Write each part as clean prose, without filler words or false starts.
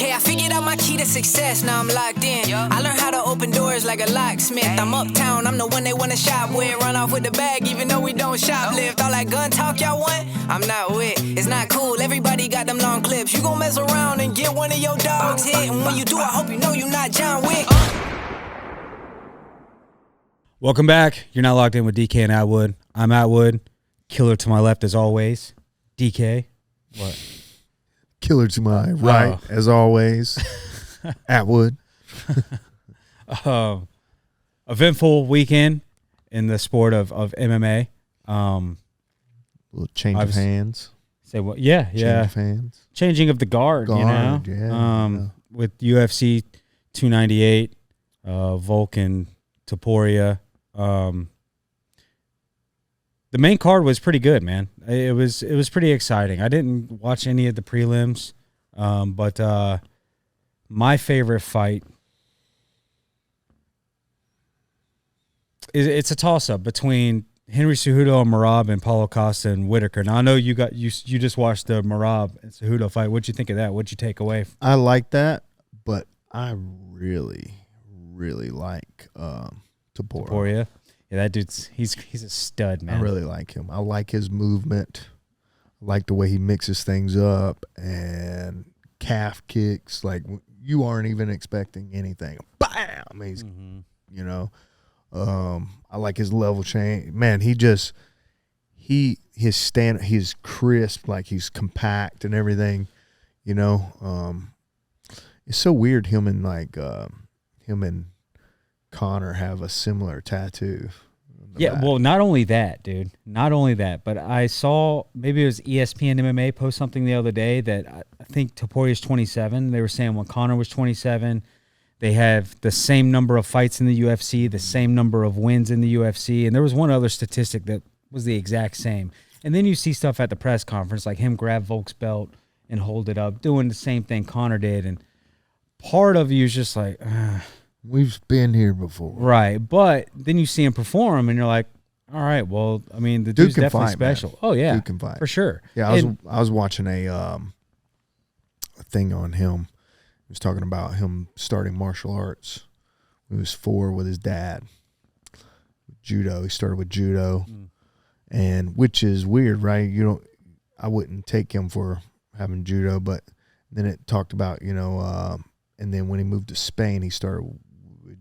Okay, I figured out my key to success, now I'm locked in. I learned how to open doors like a locksmith. I'm uptown, I'm the one they wanna shop with. Run off with the bag even though we don't shoplift. All that gun talk y'all want, I'm not with. It's not cool, everybody got them long clips. You gon' mess around and get one of your dogs hit. And when you do, I hope you know you're not John Wick. Welcome back. You're not locked in with DK and Atwood. I'm Atwood. Killer to my left as always. DK. What? Killer to my right as always. Atwood. Eventful weekend in the sport of MMA. Little change of hands. Say what? Yeah, change of hands. Changing of the guard, you know. Yeah. With UFC 298, Vulcan Topuria. The main card was pretty good, man. It was pretty exciting. I didn't watch any of the prelims, but my favorite fight it's a toss-up between Henry Cejudo and Merab and Paulo Costa and Whitaker. Now I know you just watched the Merab and Cejudo fight. What'd you think of that? What'd you take away? I like that, but I really like Topuria. Yeah, that dude's he's a stud, man. I really like him. I like his movement. I like the way he mixes things up and calf kicks. Like you aren't even expecting anything. Bam! He's, you know. I like his level change. Man, he's crisp, like he's compact and everything. You know, it's so weird. Him and Connor have a similar tattoo. Yeah, well, not only that, dude. Not only that, but I saw, maybe it was ESPN MMA post something the other day that I think Topuria's 27. They were saying when Connor was 27, they have the same number of fights in the UFC, the same number of wins in the UFC, and there was one other statistic that was the exact same. And then you see stuff at the press conference, like him grab Volk's belt and hold it up, doing the same thing Connor did, and part of you is just like, we've been here before. Right, but then you see him perform, and you're like, all right, well, I mean, the dude's definitely fight, special. Man. Oh, yeah. Dude can fight. For sure. Yeah, I was watching a thing on him. He was talking about him starting martial arts when he was 4 with his dad. Judo. He started with judo, and which is weird, right? I wouldn't take him for having judo, but then it talked about, and then when he moved to Spain, he started with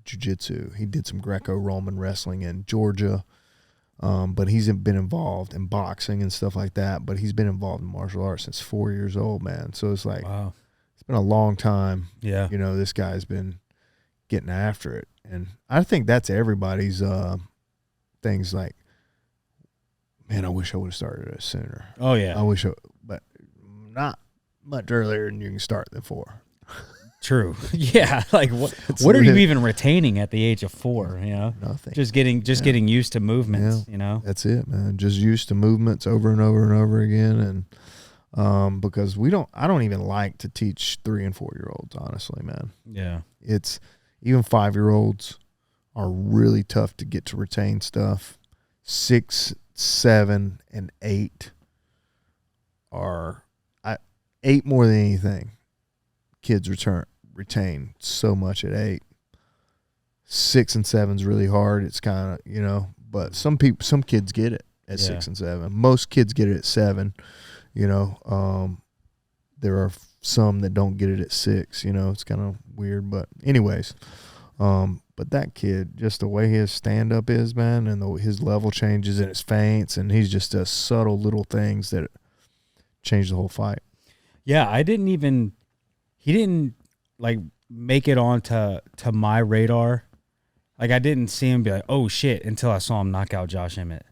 jiu-jitsu. He did some Greco-Roman wrestling in Georgia, but he's been involved in boxing and stuff like that, but he's been involved in martial arts since 4 years old, man. So it's like, wow. It's been a long time. Yeah. This guy's been getting after it. And I think that's everybody's things like, man, I wish I would have started it sooner. Oh, yeah. But not much earlier than you can start than 4. True. Yeah. Like what are you even retaining at the age of 4? Nothing. Just getting used to movements. That's it, man. Just used to movements over and over and over again, and because I don't even like to teach 3 and 4 year olds, honestly, man. Yeah. It's even 5-year-olds are really tough to get to retain stuff. 6, 7, and 8 are 8 more than anything. Kids retain so much at 8. 6 and 7 is really hard. It's kind of, but some kids get it at 6 and 7. Most kids get it at 7. There are some that don't get it at 6. It's kind of weird, but anyways, but that kid, just the way his stand up is, man, and his level changes and his feints, and he's just does subtle little things that change the whole fight. Yeah, he didn't like make it onto my radar. Like I didn't see him be like, oh shit, until I saw him knock out Josh Emmett.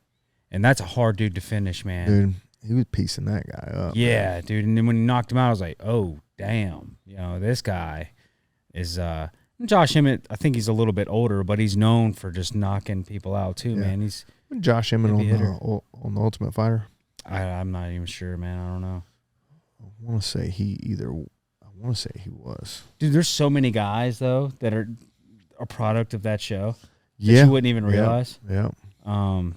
And that's a hard dude to finish, man. Dude, he was piecing that guy up. Yeah, man. dude. And then when he knocked him out, I was like, oh, damn. This guy is Josh Emmett, I think he's a little bit older, but he's known for just knocking people out too, man. He's Josh Emmett on the Ultimate Fighter. I'm not even sure, man. I don't know. I want to say he was. Dude, there's so many guys though that are a product of that show that you wouldn't even realize. Yeah. I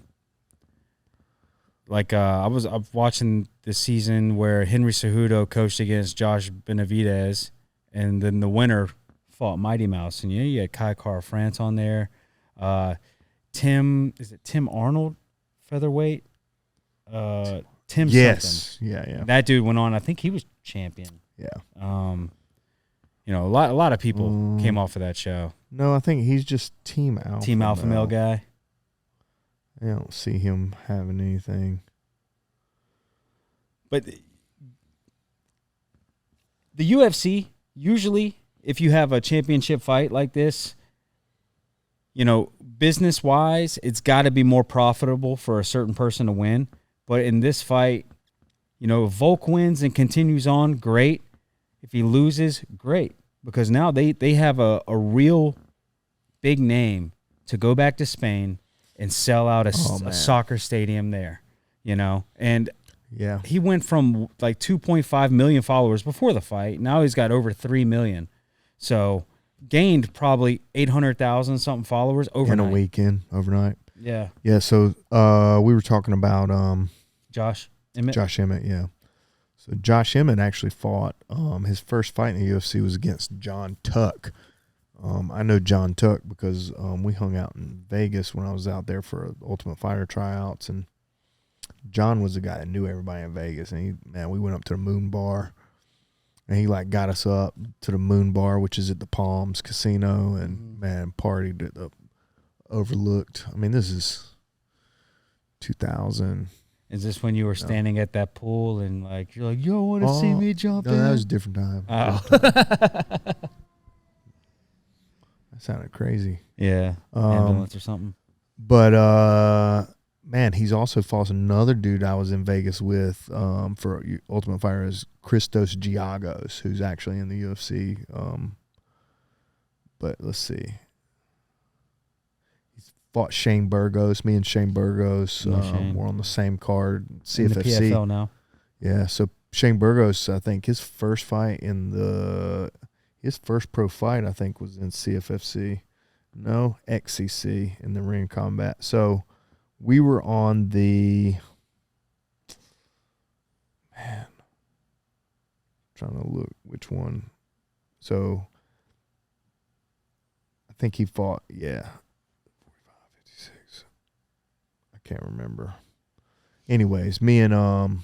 was watching the season where Henry Cejudo coached against Josh Benavidez, and then the winner fought Mighty Mouse, and you had Kai Kara France on there. Tim Arnold, featherweight? Tim Yes. something. Yeah. That dude went on. I think he was champion. Yeah. A lot of people came off of that show. No, I think he's just Team Alpha. Team Alpha Male guy. I don't see him having anything. But the UFC, usually, if you have a championship fight like this, business-wise, it's got to be more profitable for a certain person to win. But in this fight, if Volk wins and continues on, great. If he loses, great. Because now they have a real big name to go back to Spain and sell out a soccer stadium there, And yeah, he went from like 2.5 million followers before the fight. Now he's got over 3 million. So gained probably 800,000 something followers overnight. In a weekend, overnight. Yeah. Yeah, so we were talking about Josh Emmett. Josh Emmett, yeah. So Josh Emmett actually fought. His first fight in the UFC was against John Tuck. I know John Tuck because we hung out in Vegas when I was out there for Ultimate Fighter tryouts, and John was the guy that knew everybody in Vegas. And we went up to the Moon Bar, and he got us up to the Moon Bar, which is at the Palms Casino, and partied at the Overlooked. I mean, this is 2000. Is this when you were standing at that pool and you're like, you want to see me jump in? No, that was a different time. Oh. That sounded crazy. Yeah, ambulance or something. But man, he's also fought another dude I was in Vegas with for Ultimate Fighter is Christos Giagos, who's actually in the UFC. But let's see. Fought Shane Burgos. Me and Shane Burgos were on the same card. CFFC. In the PFL now. Yeah, so Shane Burgos, I think his first fight his first pro fight, I think, was in CFFC. No, XCC in the ring combat. So we were on the trying to look which one. So I think he fought, 56. I can't remember. Anyways, me and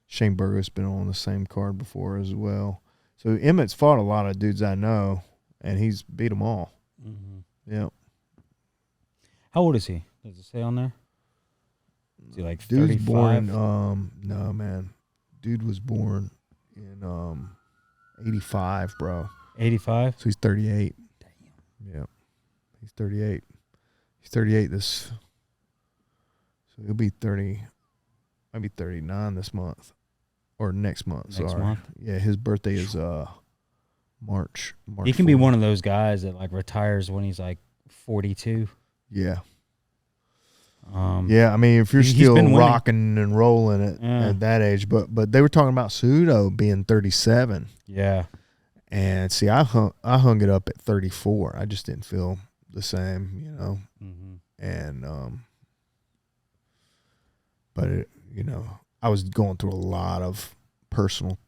Shane Burgos been on the same card before as well. So Emmett's fought a lot of dudes I know, and he's beat them all. Mm-hmm. Yep. How old is he? Does it say on there? Is he like 35? Dude's born, no, man. Dude was born in 85, bro. 85? So he's 38. Damn. Yeah. He's 38. He's 38 so he'll be 30, might be 39 this month. Or next month, Next month? Yeah, his birthday is March. He can 4th. be one of those guys that retires when he's 42. Yeah. Yeah, I mean, if you're still rocking and rolling at that age, but they were talking about Cejudo being 37. Yeah. And see, I hung it up at 34. I just didn't feel the same, Mm-hmm. And but I was going through a lot of personal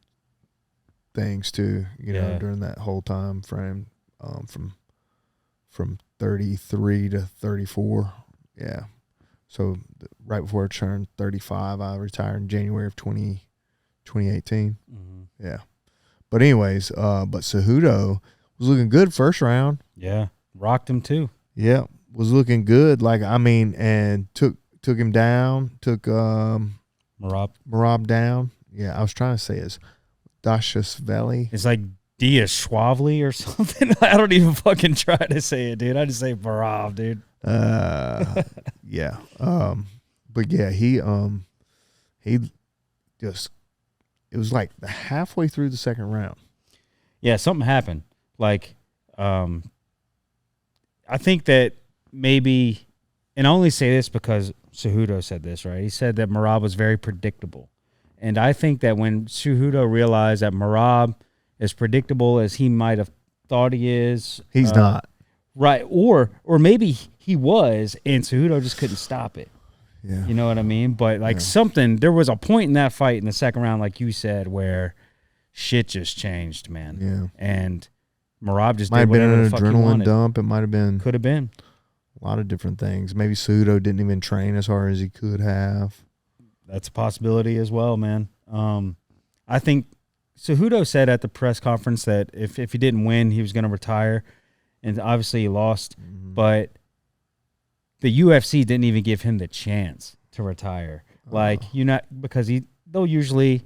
things too, during that whole time frame, from 33 to 34. Yeah. So right before I turned 35, I retired in January of 2018. Mm-hmm. Yeah. But anyways, but Cejudo was looking good first round. Yeah. Rocked him too. Yeah. Was looking good. And took him down, took Merab down. Yeah, I was trying to say it's Dashashvili. It's like Diashwavli or something. I don't even fucking try to say it, dude. I just say Merab, dude. Yeah. But yeah, he just, it was like halfway through the second round. Yeah, something happened. I think that maybe, and I only say this because Cejudo said this, right? He said that Merab was very predictable. And I think that when Cejudo realized that Merab as predictable as he might have thought he is, he's not. Right. Or maybe he was, and Cejudo just couldn't stop it. Yeah. You know what I mean? But like there was a point in that fight in the second round, like you said, where shit just changed, man. Yeah. And Merab just Might have did been whatever an the fuck he adrenaline wanted. dump. It might have been Could have been. a lot of different things. Maybe Cejudo didn't even train as hard as he could have. That's a possibility as well, man. I think Cejudo said at the press conference that if he didn't win, he was going to retire. And obviously he lost. But the UFC didn't even give him the chance to retire. Like, because they'll usually,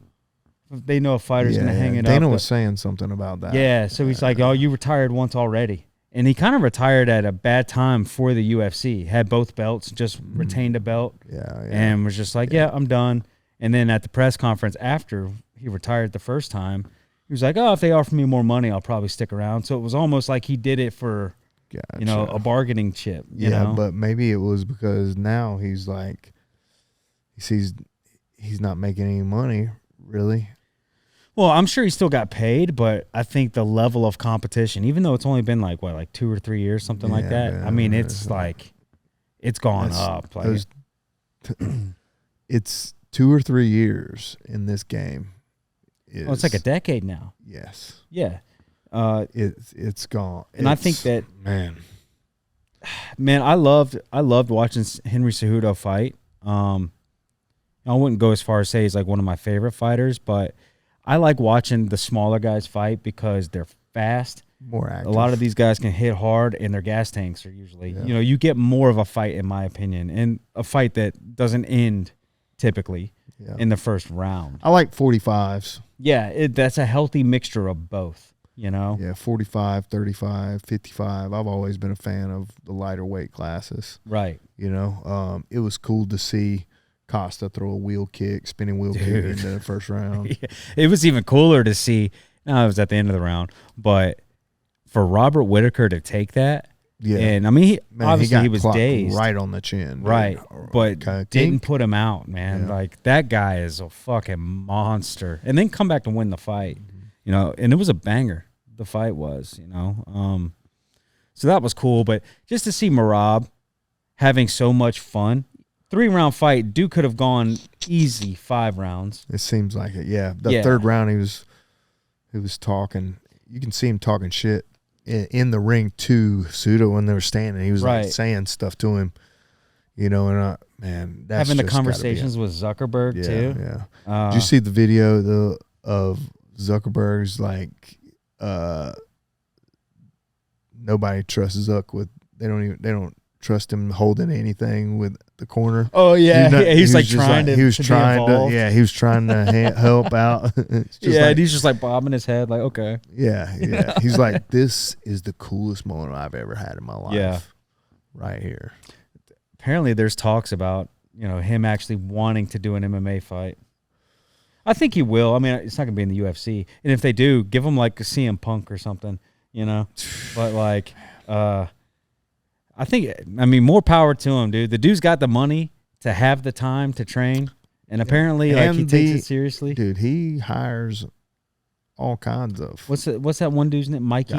if they know a fighter's going to hang it up. Dana was saying something about that. Yeah, so he's like, oh, you retired once already. And he kind of retired at a bad time for the UFC. Had both belts, just retained a belt. And was just like, I'm done. And then at the press conference after he retired the first time, he was like, oh, if they offer me more money, I'll probably stick around. So it was almost like he did it for, a bargaining chip. You know? But maybe it was because now he's like, he sees he's not making any money, really. Well, I'm sure he still got paid, but I think the level of competition, even though it's only been like 2 or 3 years, something like that. I mean, it's like it's gone up. Like it's 2 or 3 years in this game. It's like a decade now. Yes. Yeah. It's gone. And I think that man, I loved watching Henry Cejudo fight. I wouldn't go as far as say he's like one of my favorite fighters, but I like watching the smaller guys fight because they're fast, more active. A lot of these guys can hit hard, and their gas tanks are usually, you get more of a fight, in my opinion, and a fight that doesn't end typically in the first round. I like 45s. Yeah, that's a healthy mixture of both, Yeah, 45, 35, 55. I've always been a fan of the lighter weight classes. Right. It was cool to see Costa throw a spinning wheel kick into the first round. It was even cooler to see. No, it was at the end of the round, but for Robert Whitaker to take that, and I mean, he was dazed, right on the chin, dude. Right, but didn't put him out, man. Like that guy is a fucking monster, and then come back to win the fight, and it was a banger. The fight was, so that was cool. But just to see Merab having so much fun. 3-round fight, Duke could have gone easy 5 rounds. It seems like it, yeah. The third round, he was talking. You can see him talking shit in the ring to Cejudo when they were standing. He was like saying stuff to him, and man, that's having the conversations with Zuckerberg too. Yeah. Did you see the video of Zuckerberg's like nobody trusts Zuck with they don't trust him holding anything with the corner. Oh yeah, he's like trying to. He was trying to. Yeah, he was trying to help out. And he's just like bobbing his head, like okay. Yeah. He's like, this is the coolest moment I've ever had in my life. Yeah, right here. Apparently, there's talks about him actually wanting to do an MMA fight. I think he will. I mean, it's not gonna be in the UFC, and if they do, give him like a CM Punk or something, But like, I mean, more power to him, dude. The dude's got the money to have the time to train, and apparently, he takes it seriously. Dude, he hires all kinds of. What's that one dude's name? Mikey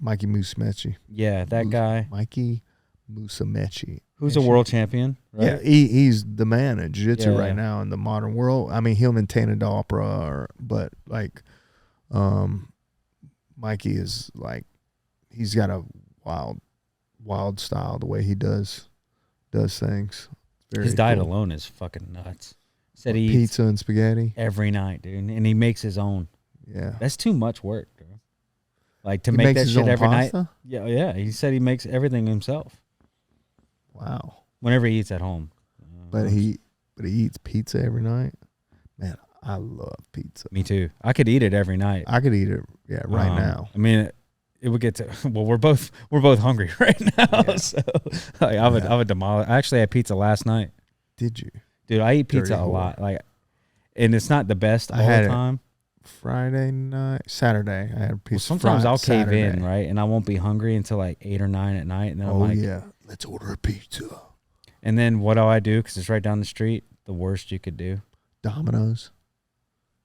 Musumeci. Yeah, that guy. Mikey Musumeci. Who's a world champion, right? Yeah, he's the man at jiu-jitsu right now in the modern world. I mean, him and Tana Dopra but like, Mikey is like, he's got a wild style the way he does things. His diet alone is fucking nuts. Said he eats pizza and spaghetti every night, dude, and he makes his own. Yeah, that's too much work, bro. Like to make that shit every night. Yeah. He said he makes everything himself. Wow. Whenever he eats at home. But he eats pizza every night. Man, I love pizza. Me too. I could eat it every night. I could eat it. Yeah, right now. I mean, it would get to. Well, we're both hungry right now. Yeah. So like, I would demolish. I actually had pizza last night. Did you, dude? I eat pizza a lot. Like, and it's not the best all the time. Friday night, Saturday, I had pizza. Well, sometimes I'll cave in, right, and I won't be hungry until like 8 or 9 at night, and then I'm like, yeah, let's order a pizza. And then what do I do? Because it's right down the street. The worst you could do. Domino's.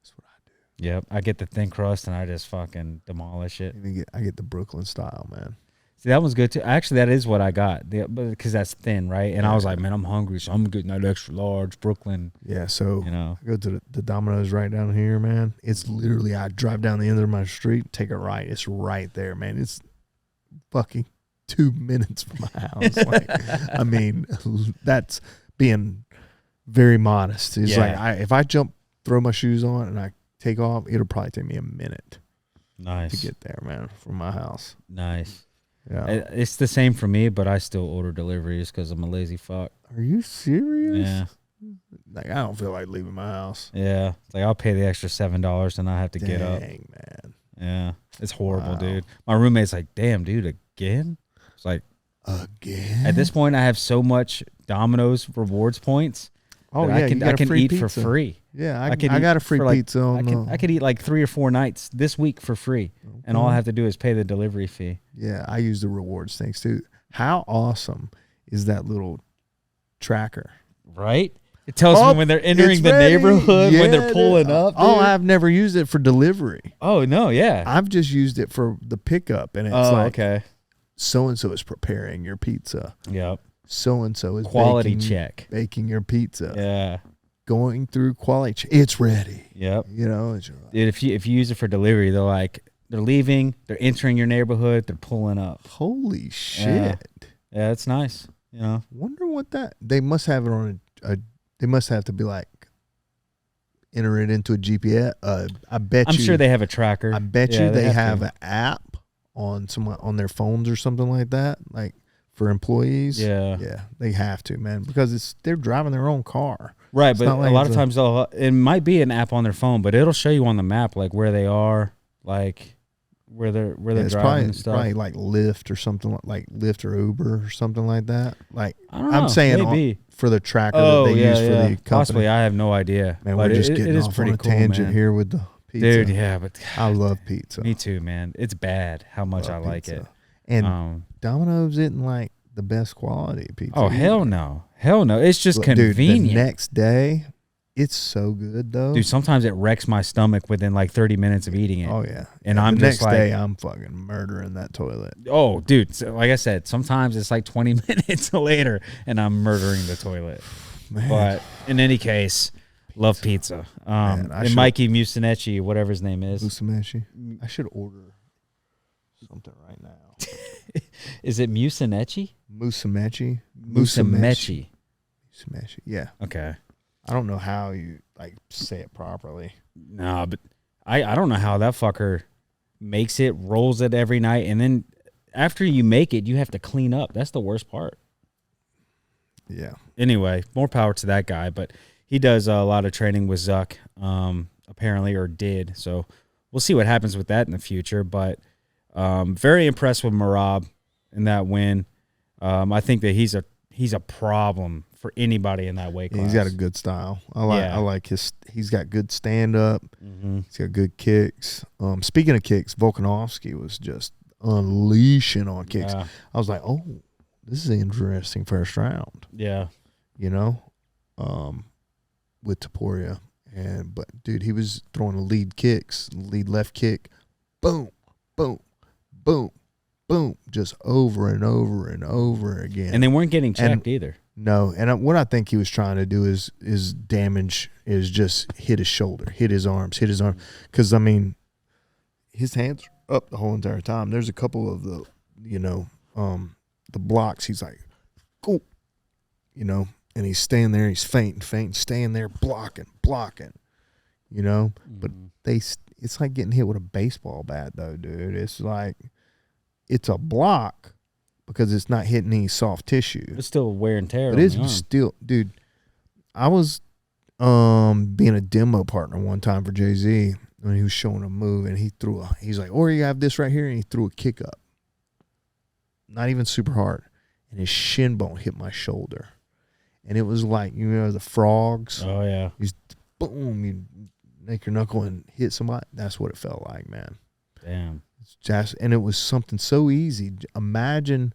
That's what I do. Yep, I get the thin crust and I just fucking demolish it. I get the Brooklyn style, man. See, that one's good too. Actually, that is what I got because that's thin, right? And I was like, man, I'm hungry, so I'm getting that extra large Brooklyn. Yeah, so You know. I go to the Domino's right down here, man. It's literally, I drive down the end of my street, take a right. It's right there, man. It's fucking 2 minutes from my house. Like, I mean, that's being very modest. It's like, if I throw my shoes on and I take off, it'll probably take me a minute to get there, man, from my house. Nice. Yeah. It's the same for me, but I still order deliveries because I'm a lazy fuck. Are you serious? Yeah. Like, I don't feel like leaving my house. Yeah. It's like I'll pay the extra $7 and I have to get up. Dang, man. Yeah. It's horrible, dude. My roommate's like, damn, dude, again? It's like, again? at this point, I have so much Domino's rewards points. Oh, yeah. I can eat for free. Yeah, I got a free pizza on I could eat like 3 or 4 nights this week for free. Okay. And all I have to do is pay the delivery fee. Yeah, I use the rewards things too. How awesome is that little tracker? Right? It tells me when they're entering the neighborhood, when they're pulling up. Oh, I've never used it for delivery. Oh, no, yeah. I've just used it for the pickup. And it's okay. So-and-so is preparing your pizza. Yep. So-and-so is quality check. Baking your pizza. Yeah. Going through quality check. It's ready. Yep. You know, dude, if you use it for delivery, they're leaving, they're entering your neighborhood, they're pulling up. Holy shit. Yeah, it's nice. You know. Wonder what they must have it on they must have to be like enter it into a GPS. I'm sure they have a tracker. I bet you they have an app on their phones or something like that, like for employees. Yeah, they have to, man, because they're driving their own car. Right, but a lot of times it might be an app on their phone, but it'll show you on the map like where they are, like where they're driving and stuff. Probably like Lyft or something like Lyft or Uber or something like that. Like I don't know, I'm saying for the tracker that they use for the company. Possibly, I have no idea. Man, we're just getting off on a tangent here with the pizza. Dude, yeah, but I love pizza. Me too, man. It's bad how much I like it. And Domino's isn't like the best quality pizza. Oh, hell no. Hell no. It's just convenient. Dude, the next day, it's so good, though. Dude, sometimes it wrecks my stomach within like 30 minutes of eating it. Oh, yeah. And I'm just like... the next day, I'm fucking murdering that toilet. Oh, dude. So, like I said, sometimes it's like 20 minutes later, and I'm murdering the toilet. Man. But in any case, love pizza. And Mikey Musinecci, whatever his name is. Musinecci. I should order something right now. Is it Musinecci? Musinecci. Yeah. Okay. I don't know how you say it properly. No, but I don't know how that fucker makes it, rolls it every night, and then after you make it, you have to clean up. That's the worst part. Yeah. Anyway, more power to that guy, but he does a lot of training with Zuck, apparently, or did. So we'll see what happens with that in the future. But very impressed with Merab in that win. I think that he's a problem for anybody in that weight class. He's got a good style. I like he's got good stand up. Mm-hmm. He's got good kicks. Speaking of kicks, Volkanovski was just unleashing on kicks. Yeah. I was like, oh, this is an interesting first round. Yeah. You know, with Topuria. But dude, he was throwing lead left kick, boom, boom, boom, boom, just over and over and over again. And they weren't getting checked either. No, and what I think he was trying to do is just hit his shoulder, hit his arms. Because, I mean, his hands are up the whole entire time. There's a couple of the blocks. He's like, go, and he's staying there. He's fainting, staying there, blocking, Mm-hmm. But it's like getting hit with a baseball bat, though, dude. It's like it's a block. Because it's not hitting any soft tissue. It's still wear and tear. But it's still, dude. I was being a demo partner one time for Jay-Z when he was showing a move, and he's like, "Or you have this right here," and he threw a kick up, not even super hard, and his shin bone hit my shoulder, and it was like the frogs. Oh yeah. He's boom, you make your knuckle and hit somebody. That's what it felt like, man. Damn. And it was something so easy. Imagine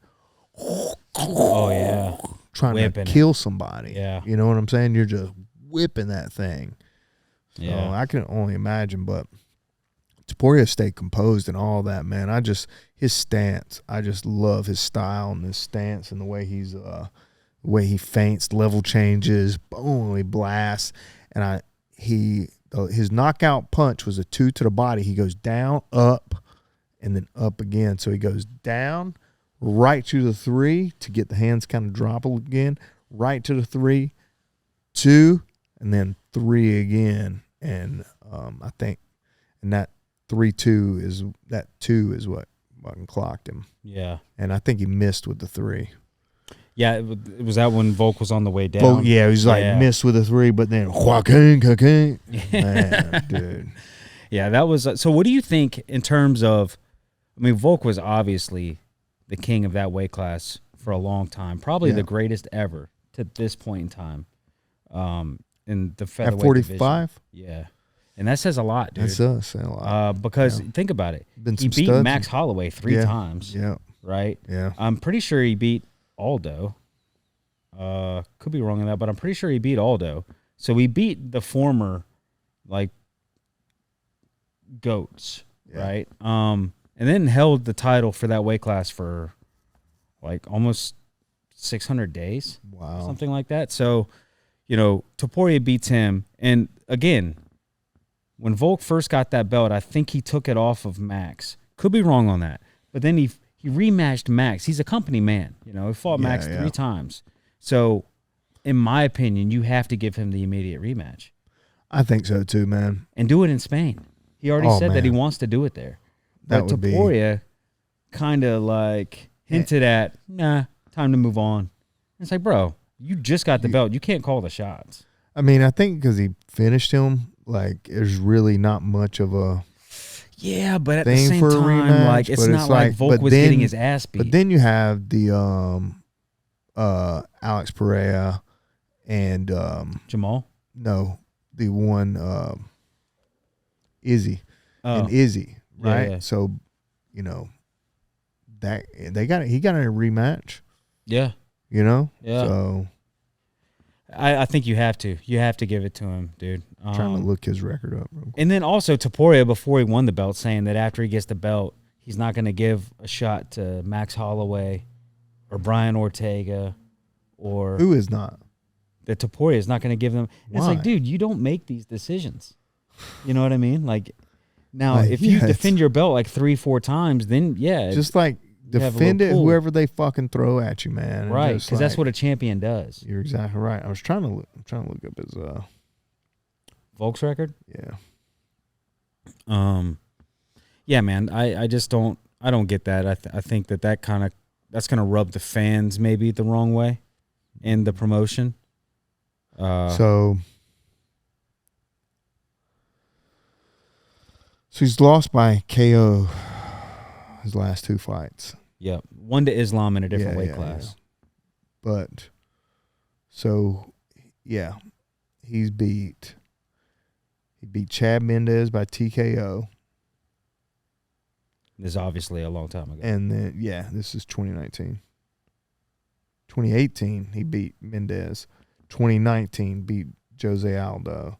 trying to kill somebody. Yeah. You know what I'm saying? You're just whipping that thing. So yeah. I can only imagine, but Topuria stayed composed and all that, man. His stance. I just love his style and his stance and the way he feints, level changes, boom, he blasts, and his knockout punch was a 2 to the body. He goes down, up, and then up again. So he goes down, right to the 3 to get the hands kind of drop again, right to the 3, 2, and then 3 again. And I think, and that 3-2 is what fucking clocked him. Yeah. And I think he missed with the 3. Yeah, it was that when Volk was on the way down. Well, yeah, he was like missed with a 3, but then Joaquin, man, dude. Yeah, that was. So what do you think in terms of, I mean, Volk was obviously the king of that weight class for a long time, probably the greatest ever to this point in time. In the featherweight Ep.45? division. Yeah. And that says a lot, dude. That does say a lot. Because think about it. He beat studs. Max Holloway 3 times. Yeah. Right? Yeah. I'm pretty sure he beat Aldo. Could be wrong on that, but I'm pretty sure he beat Aldo. So he beat the former, like, GOATs, right? And then held the title for that weight class for, like, almost 600 days. Wow. Something like that. So, you know, Topuria beats him. And, again, when Volk first got that belt, I think he took it off of Max. Could be wrong on that. But then he rematched Max. He's a company man. You know, he fought Max 3 times. So, in my opinion, you have to give him the immediate rematch. I think so too, man. And do it in Spain. He already said that he wants to do it there. But Topuria kind of like hinted at, nah, time to move on. It's like, bro, you just got the belt. You can't call the shots. I mean, I think because he finished him, like, there's really not much of a but at the same time, rematch, like, it's not like Volk was getting his ass beat. But then you have the Alex Pereira and Jamal? No, the one Izzy and Izzy, right? Yeah. So, you know, that he got a rematch. Yeah. You know? Yeah. So I think you have to. You have to give it to him, dude. Trying to look his record up. Real quick. And then also Topuria, before he won the belt, saying that after he gets the belt, he's not going to give a shot to Max Holloway or Brian Ortega or... Who is not? That Topuria is not going to give them... It's like, dude, you don't make these decisions. You know what I mean? Like, now, if you defend your belt like 3-4 times, then, just like... Defend it whoever they fucking throw at you, man. Right, because that's what a champion does. You're exactly right. I'm trying to look up his Volk's record. Yeah. Yeah, man. I just don't. I don't get that. I think that's gonna rub the fans maybe the wrong way in the promotion. So he's lost by KO his last 2 fights. Yep. One to Islam in a different weight class. Yeah. But, so, yeah, he beat Chad Mendez by TKO. This is obviously a long time ago. And then, this is 2019. 2018, he beat Mendez. 2019, beat Jose Aldo.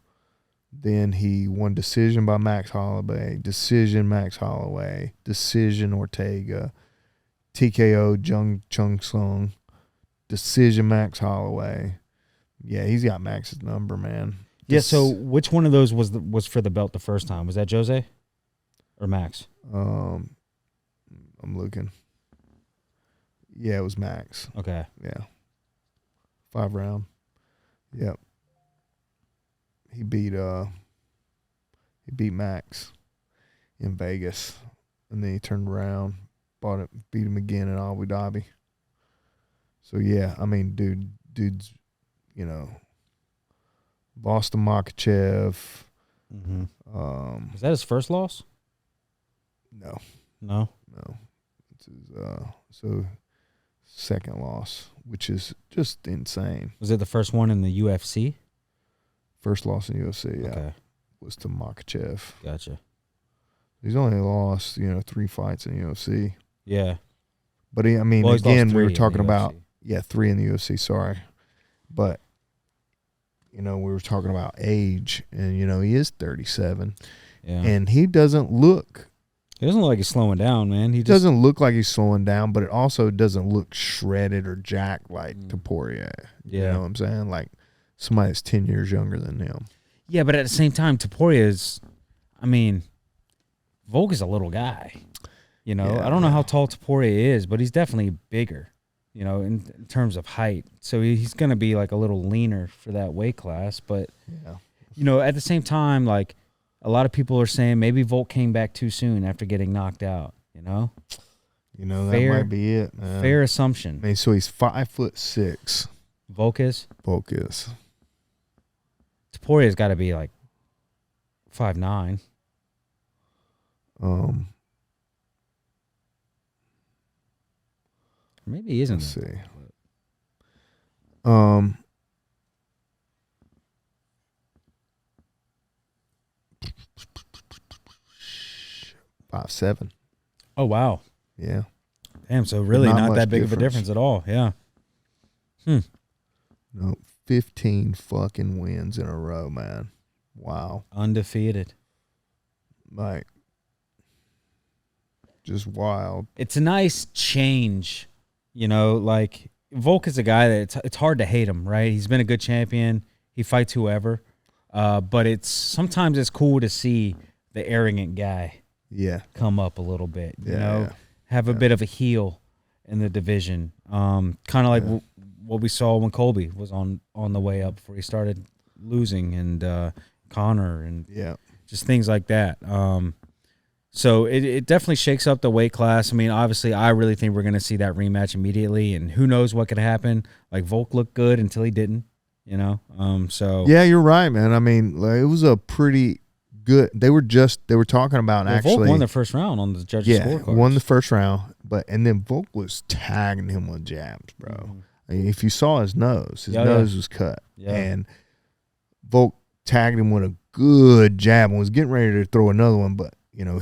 Then he won decision by Max Holloway, decision Max Holloway, decision Ortega, TKO Chung Sung, decision Max Holloway. Yeah, he's got Max's number, man. So which one of those was for the belt the first time? Was that Jose or Max? I'm looking. Yeah, it was Max. Okay. Yeah. 5 round. Yep. He beat Max in Vegas, and then he turned around, beat him again in Abu Dhabi. So yeah, I mean, dude's, you know, lost to Makhachev. Mm-hmm. Was that his first loss? No. It's his second loss, which is just insane. Was it the first one in the UFC? First loss in UFC, Okay. was to Makhachev. Gotcha. He's only lost, 3 fights in the UFC. Yeah. But we were talking about 3 in the UFC. Sorry, but we were talking about age, and he is 37. Yeah. And he doesn't look. He doesn't look like he's slowing down, man. He Doesn't look like he's slowing down, but it also doesn't look shredded or jacked like Topuria. You know what I'm saying? Like somebody that's 10 years younger than him. Yeah, but at the same time, Topuria is, I mean, Volk is a little guy. You know, I don't know how tall Topuria is, but he's definitely bigger, you know, in terms of height. So he's going to be like a little leaner for that weight class. But, you know, at the same time, like a lot of people are saying maybe Volk came back too soon after getting knocked out, you know? You know, that might be it, man. Fair assumption. I mean, so he's 5'6". Volk is? Volk is. Topuria's got to be like 5'9". Maybe he isn't. Let's see. 5'7". Oh, wow. Yeah. Damn, so really not much that big of a difference. difference at all. Yeah. No, 15 fucking wins in a row, man. Wow. Undefeated. Like, just wild. It's a nice change, you know, like Volk is a guy that it's hard to hate him, right? He's been a good champion. He fights whoever. But sometimes it's cool to see the arrogant guy come up a little bit, you know, have a bit of a heel in the division. Kind of like what we saw when Colby was on the way up before he started losing, and Connor, and just things like that. So it definitely shakes up the weight class. I mean, obviously, I really think we're going to see that rematch immediately, and who knows what could happen. Like, Volk looked good until he didn't, you know? So yeah, you're right, man. I mean, like, it was a pretty good. They were talking about actually. Volk won the first round on the judges' scorecards. Won the first round, and then Volk was tagging him with jabs, bro. Mm-hmm. I mean, if you saw his nose was cut, and Volk tagged him with a good jab and was getting ready to throw another one, but you know,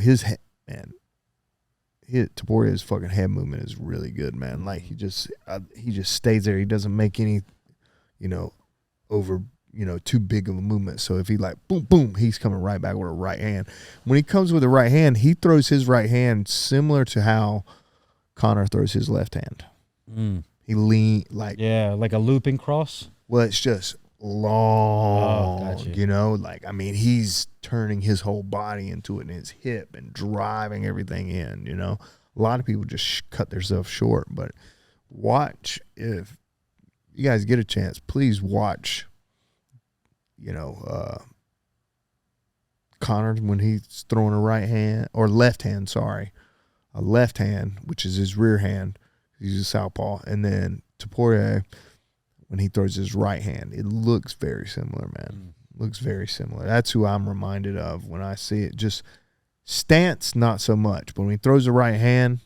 Topuria's fucking head movement is really good, man. Like he just stays there. He doesn't make any, you know, too big of a movement. So if he like boom, boom, he's coming right back with a right hand. When he comes with a right hand, he throws his right hand similar to how Connor throws his left hand. He lean like a looping cross. Well, it's just long, you know, like, I mean, he's turning his whole body into it, and his hip, and driving everything in, you know. A lot of people just cut themselves short, but watch, if you guys get a chance, please watch, you know, Connor when he's throwing a right hand, or left hand, a left hand, which is his rear hand. He's a southpaw. And then Topuria, when he throws his right hand, it looks very similar, man. Looks very similar. That's who I'm reminded of when I see it. Just stance, not so much. But when he throws a right hand,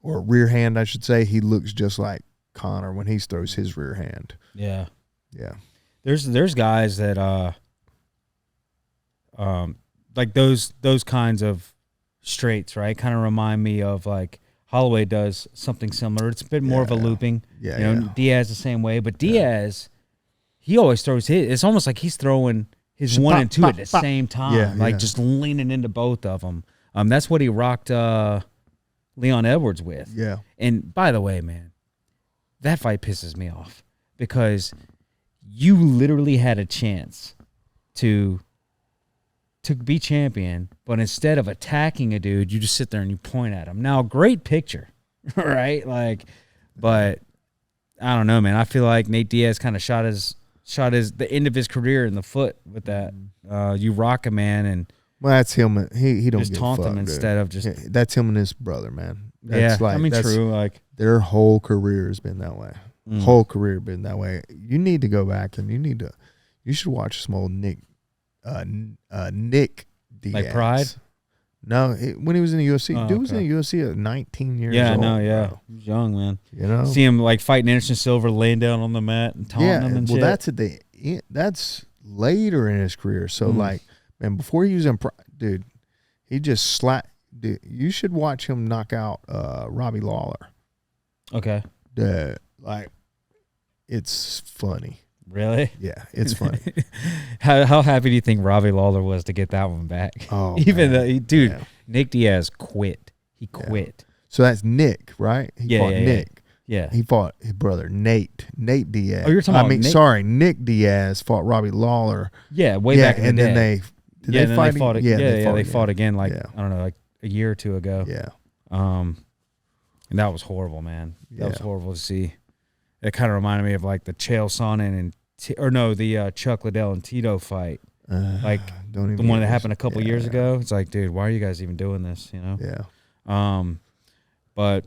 or rear hand, I should say, he looks just like Connor when he throws his rear hand. Yeah. Yeah. There's guys that like those kinds of straights, right? Kind of remind me of like Holloway does something similar. It's a bit more of a looping. Yeah, you know, Diaz the same way. But Diaz, he always throws his. It's almost like he's throwing his Just 1 and 2 at the same time. Yeah, just leaning into both of them. That's what he rocked Leon Edwards with. Yeah. And by the way, man, that fight pisses me off because you literally had a chance to be champion, but instead of attacking a dude, you just sit there and you point at him. Now, great picture, right? Like, but I don't know, man. I feel like Nate Diaz kind of shot the end of his career in the foot with that. You rock a man, and well, that's him. He don't just give taunt a fuck, them dude. instead of just. That's him and his brother, man. That's I mean, true. Like their whole career has been that way. Whole career been that way. You need to go back and you should watch some old Nick Diaz. Like Pride? No, when he was in the UFC. Dude was in the UFC at 19 years old. Bro. He was young, man. You know? See him like fighting Anderson Silva, laying down on the mat and taunting him and shit. That's later in his career. So, like, man, before he was in Pride, dude, he just slapped. Dude, you should watch him knock out Robbie Lawler. Okay. Like, it's funny. Really? Yeah, it's funny. How happy do you think Robbie Lawler was to get that one back? Oh, even man. though, dude, Yeah. Nick Diaz quit. He quit. So that's Nick, right? He fought Nick. Yeah. He fought his brother Nate Diaz. Oh, you're talking about Nick? Sorry, Nick Diaz fought Robbie Lawler. Yeah, way back in the and day. then they They fought. They again. fought again. Like I don't know, like a year or two ago. Yeah. And that was horrible, man. That was horrible to see. It kind of reminded me of like the Chael Sonnen and the Chuck Liddell and Tito fight, like the one that happened a couple years ago. It's like, dude, why are you guys even doing this? You know? Yeah. But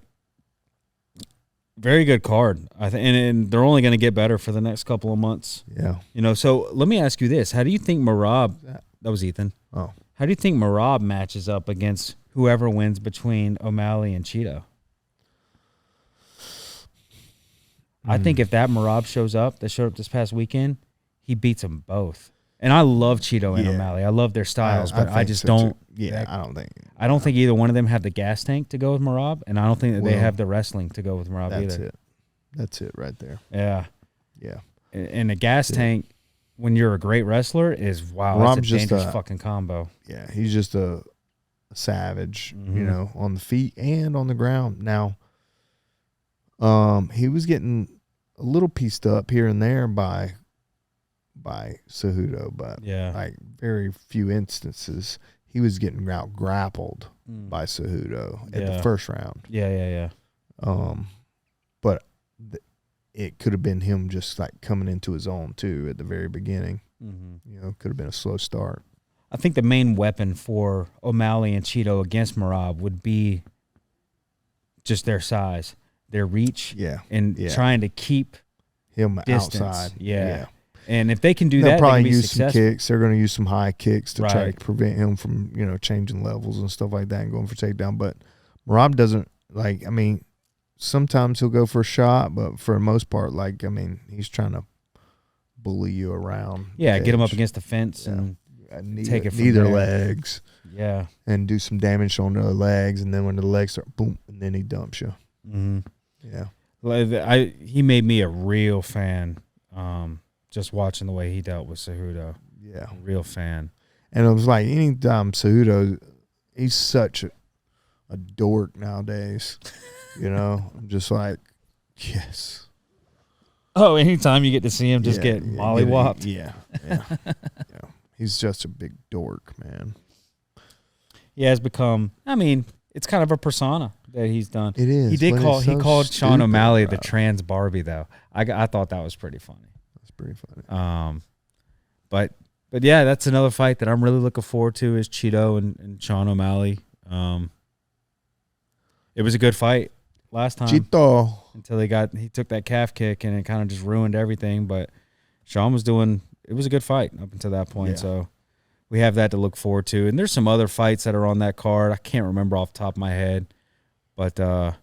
very good card. I think, and they're only going to get better for the next couple of months. Yeah. You know. So let me ask you this: how do you think Merab? That was Ethan. Oh. How do you think Merab matches up against whoever wins between O'Malley and Cheeto? I think if that Merab showed up this past weekend, he beats them both. And I love Cheeto and O'Malley. I love their styles, but I just don't. I don't think either one of them have the gas tank to go with Merab, and I don't think that they have the wrestling to go with Merab either. That's it right there. Yeah. Yeah. And the gas tank, when you're a great wrestler, is that's a dangerous fucking combo. Yeah, he's just a savage, you know, on the feet and on the ground. Now, he was getting a little pieced up here and there by Cejudo, but like very few instances he was getting out grappled by Cejudo at the first round. Yeah. But it could have been him just like coming into his own too at the very beginning. You know, could have been a slow start. I think the main weapon for O'Malley and Cheeto against Merab would be just their size, their reach, and trying to keep him distance. Outside. Yeah. And if they can do They'll that, probably they can be use successful. some kicks. They're going to use some high kicks to try to prevent him from, you know, changing levels and stuff like that and going for takedown. But Merab doesn't like. I mean, sometimes he'll go for a shot, but for the most part, like, I mean, he's trying to bully you around. Yeah, get him up against the fence and take it from either there. legs. Yeah, and do some damage on the legs, and then when the legs start, boom, and then he dumps you. Yeah, he made me a real fan. Just watching the way he dealt with Cejudo. Yeah, real fan. And it was like anytime Cejudo, he's such a dork nowadays. You know, I'm just like, yes. Oh, anytime you get to see him just get mollywopped. Yeah. He's just a big dork, man. He has become, I mean, it's kind of a persona that he's done. It is. He called Sean O'Malley the trans Barbie, though. I thought that was pretty funny. That's pretty funny. But yeah, that's another fight that I'm really looking forward to is Cheeto and Sean O'Malley. It was a good fight last time. Cheeto. Until he took that calf kick and it kind of just ruined everything. But Sean it was a good fight up until that point. Yeah. So we have that to look forward to. And there's some other fights that are on that card. I can't remember off the top of my head. But I'm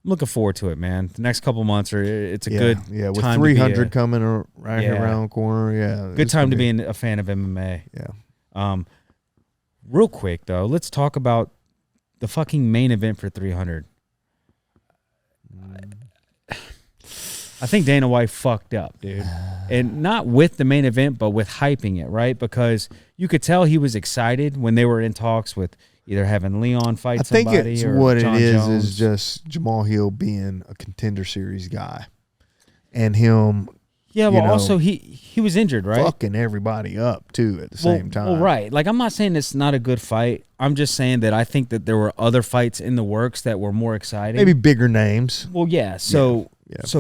looking forward to it, man. The next couple months it's a good with time 300 coming right here around the corner. Yeah. Good time to be a fan of MMA. Yeah. Real quick, though, let's talk about the fucking main event for 300. I think Dana White fucked up, dude. And not with the main event, but with hyping it, right? Because you could tell he was excited when they were in talks with either having Leon fight somebody or John Jones. I think what it is just Jamal Hill being a Contender Series guy. And him... Yeah, well, also he was injured, right? Fucking everybody up, too, at the same time. Well, right. Like, I'm not saying it's not a good fight. I'm just saying that I think that there were other fights in the works that were more exciting. Maybe bigger names. Well, yeah. So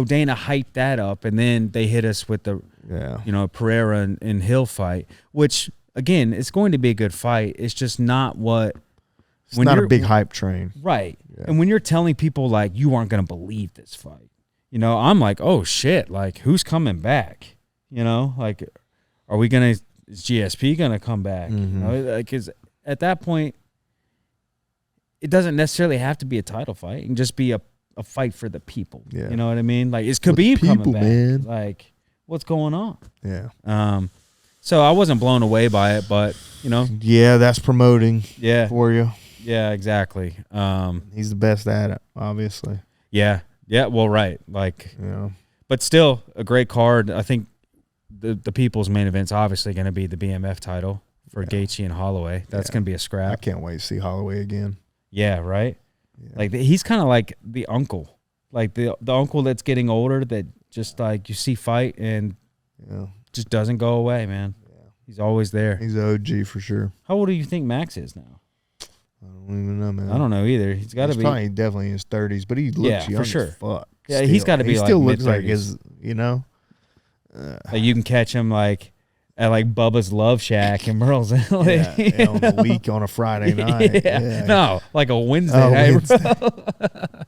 Dana hyped that up, and then they hit us with the, Pereira and Hill fight, which, again, it's going to be a good fight. It's just not what... It's not a big hype train. Right. Yeah. And when you're telling people, like, you aren't going to believe this fight, I'm like, oh, shit, like, who's coming back? Like, are we going to – is GSP going to come back? Like, at that point, it doesn't necessarily have to be a title fight. It can just be a fight for the people. Yeah. You know what I mean? Like, is Khabib coming back? Man. Like, what's going on? Yeah. So I wasn't blown away by it, but, Yeah, that's promoting for you. Yeah, exactly. He's the best at it, obviously. Yeah. Yeah, well, right. Like, but still a great card. I think the people's main event's obviously going to be the BMF title for Gaethje and Holloway. That's going to be a I scrap. can't wait to see Holloway again. Yeah, right? Yeah. Like, he's kind of like the uncle. Like, the uncle that's getting older that just, like, you see fight and just doesn't go away, man. Yeah. He's always there. He's an OG for sure. How old do you think Max is now? I don't even know, man. I don't know either. He's got to be. Probably definitely in his 30s, but he looks young for sure. as fuck. Yeah, still. he's got to be he like still looks like mid-30s. his, Like, you can catch him, like, at, like, Bubba's Love Shack in Merle's Alley. on the week on a Friday night. Yeah. No, like a Wednesday Oh, night. Wednesday.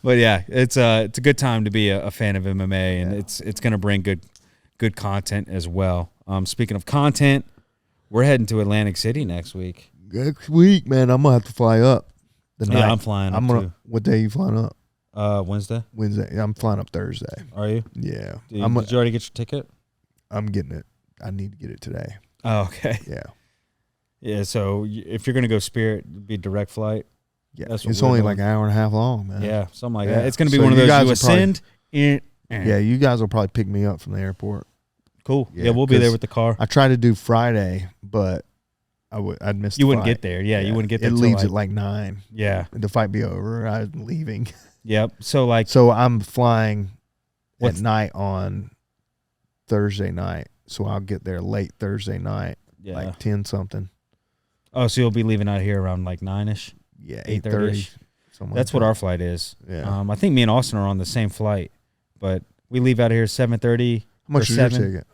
But yeah, it's a good time to be a fan of MMA, and it's going to bring good content as well. Speaking of content, we're heading to Atlantic City next week. Next week, man, I'm gonna have to fly up. I'm flying up too. What day you flying up? Wednesday. Wednesday. I'm flying up Thursday. Are you? Yeah. Did you already get your ticket? I'm getting it. I need to get it today. Oh, okay. Yeah. Yeah. So if you're gonna go Spirit, it'd be direct flight. Yeah. That's what It's we're only doing. like an hour and a half long, man. Yeah, something like Yeah. that. It's gonna be So one of you those guys you will ascend. Yeah, you guys will probably pick me up from the airport. Cool. Yeah, Yeah, we'll be there 'cause with the car. I tried to do Friday, but I'd miss the You wouldn't fight. get there. Yeah, you wouldn't get there. It till leaves like, at like 9. Yeah. The fight be over. I'm leaving. Yep. So like, So I'm flying What's- at night on Thursday night. So I'll get there late Thursday night, yeah. like 10 something. Oh, so you'll be leaving out here around like 9ish. Yeah, 8:30. 8:30. That's what our flight is. Yeah. I think me and Austin are on the same flight, but we leave out here 7:30. How much or is your 7. ticket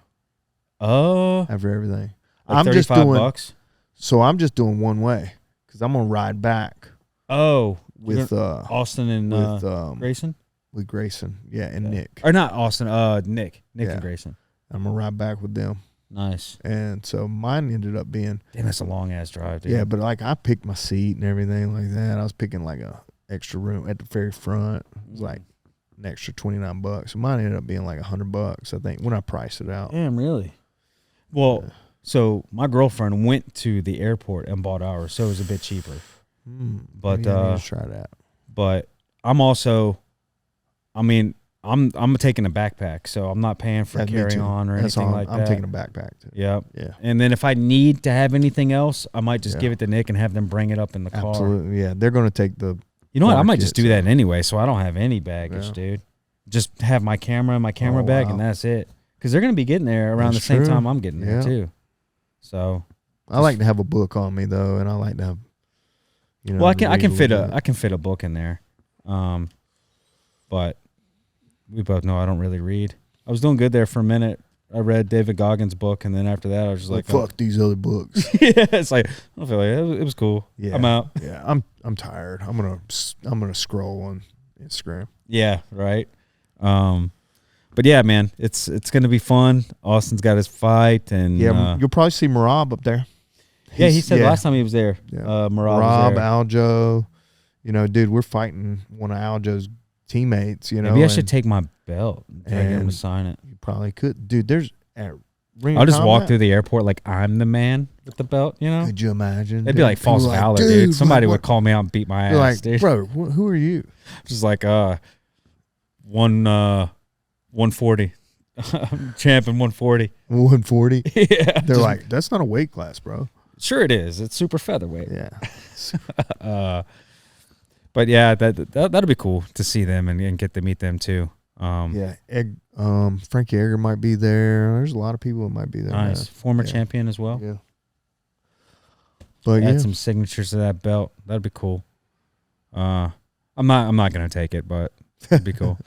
Oh, after everything? like I'm just 35 doing. bucks. So I'm just doing one way because I'm gonna ride back Oh, with Austin and Grayson, with Grayson, and Nick. or not Austin. Nick Yeah. and Grayson. I'm gonna ride back with them, Nice. and so mine ended up being Damn, that's a long ass drive, dude. but like I picked my seat and everything like that. I was picking like a extra room at the very front. It was like an extra $29. So mine ended up being like $100, I think, when I priced it out. Damn, really? Well, so my girlfriend went to the airport and bought ours, so it was a bit cheaper. But maybe I need to try that. But I'm also, I'm taking a backpack, so I'm not paying for Yeah, me carry too. on or That's anything all. like that. I'm taking a backpack too. Yep. Yeah. And then if I need to have anything else, I might just Yeah. give it to Nick and have them bring it up in the car. Absolutely. Yeah. They're going to take the. You know what? I might kit, just do so- that anyway, so I don't have any baggage, Yeah. dude. Just have my camera in my camera Oh, bag, wow. and that's it. Because they're going to be getting there around That's the same true. time I'm getting there Yeah. too. So I like to have a book on me though, and I like to have. well, I can read fit little bit. I can fit a book in there, but we both know I don't really read. I was doing good there for a minute. I read David Goggins' book, and then after that, I was just like, fuck these other books. yeah, it's like I don't feel like it was cool. Yeah, I'm out. Yeah, I'm tired. I'm gonna scroll on Instagram. Yeah, right. But yeah, man, it's gonna be fun. Austin's got his fight, and You'll probably see Merab up there. yeah, he said last time he was there, Yeah. Merab was there. Aljo, dude, we're fighting one of Aljo's teammates. Maybe I should take my belt and get him and- to sign it. You probably could, dude. There's Ring I'll of just walk Combat. through the airport like I'm the man with the belt. You know, Could you imagine? it'd be like false People valor, like, dude. Somebody what- would call me out and beat my You're ass, like, dude. bro, who are you? Just like 140, champ in 140. 140. Yeah, They're like, that's not a weight class, bro. sure it is. It's super featherweight. Yeah. But yeah, that'll be cool to see them and get to meet them too. Yeah. Frankie Edgar might be there. There's a lot of people that might be there. Nice, man. former Yeah. champion as well. Yeah. But Add yeah, some signatures to that belt. That'd be cool. I'm not gonna take it, but it'd be cool.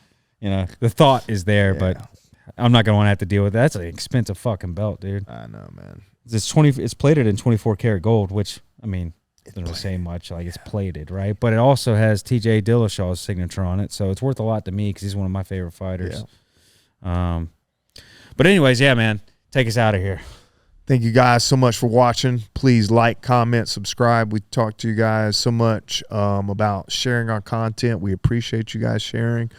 The thought is there, Yeah. but I'm not gonna want to have to deal with that. That's an expensive fucking belt, dude. I know, man. It's plated in 24 karat gold, which I mean, it doesn't say much. Like it's plated, right? But it also has T.J. Dillashaw's signature on it, so it's worth a lot to me because he's one of my favorite fighters. Yeah. But anyways, yeah, man, take us out of here. Thank you guys so much for watching. Please like, comment, subscribe. We talk to you guys so much about sharing our content. We appreciate you guys sharing.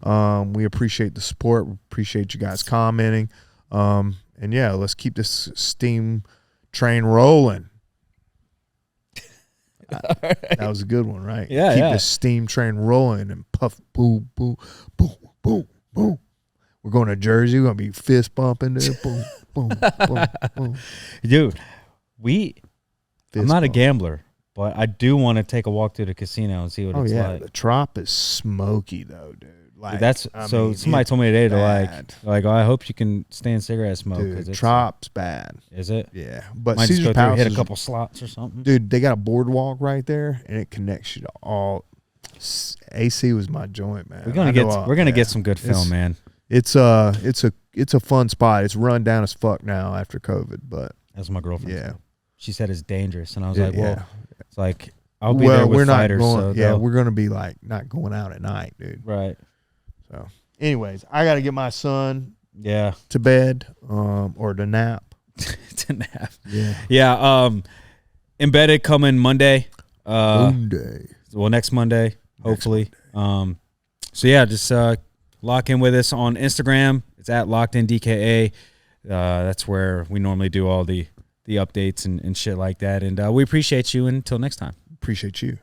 We appreciate the support. We appreciate you guys commenting. And yeah, let's keep this steam train rolling. That was a good one, right? Yeah, Keep yeah. this steam train rolling and puff, boom, boom, boom, boom, boom. We're going to Jersey. We're gonna be fist bumping there. Boom, boom, boom, boom. Dude, I'm Fist not a bump. gambler, but I do want to take a walk through the casino and see what Oh it's yeah, like. the Trop is smoky though, dude. Like That's I so. mean, Somebody it's told me today to bad. like. Oh, I hope you can stand cigarette smoke. Dude, It's, Trop's bad. is it? Yeah, but Might just Caesar's go through, Palace hit a is- couple slots or something. Dude, they got a boardwalk right there, and it connects you to all. AC was my joint, man. We're gonna get some good film, man. It's a fun spot. It's run down as fuck now after COVID, but That's what my girlfriend. yeah, said. She said it's dangerous, and I was Yeah, like, well, yeah. it's like I'll be there with we're not fighters. going. So Yeah, they'll- we're gonna be like not going out at night, dude. right. So, anyways, I got to get my son Yeah. to bed, or to nap. To nap. Yeah, Yeah. Embedded coming Monday. Monday. Well, next Monday, hopefully. So yeah, just lock in with us on Instagram. It's at LockedInDKA. That's where we normally do all the updates and shit like that. And we appreciate you. Until next time. Appreciate you.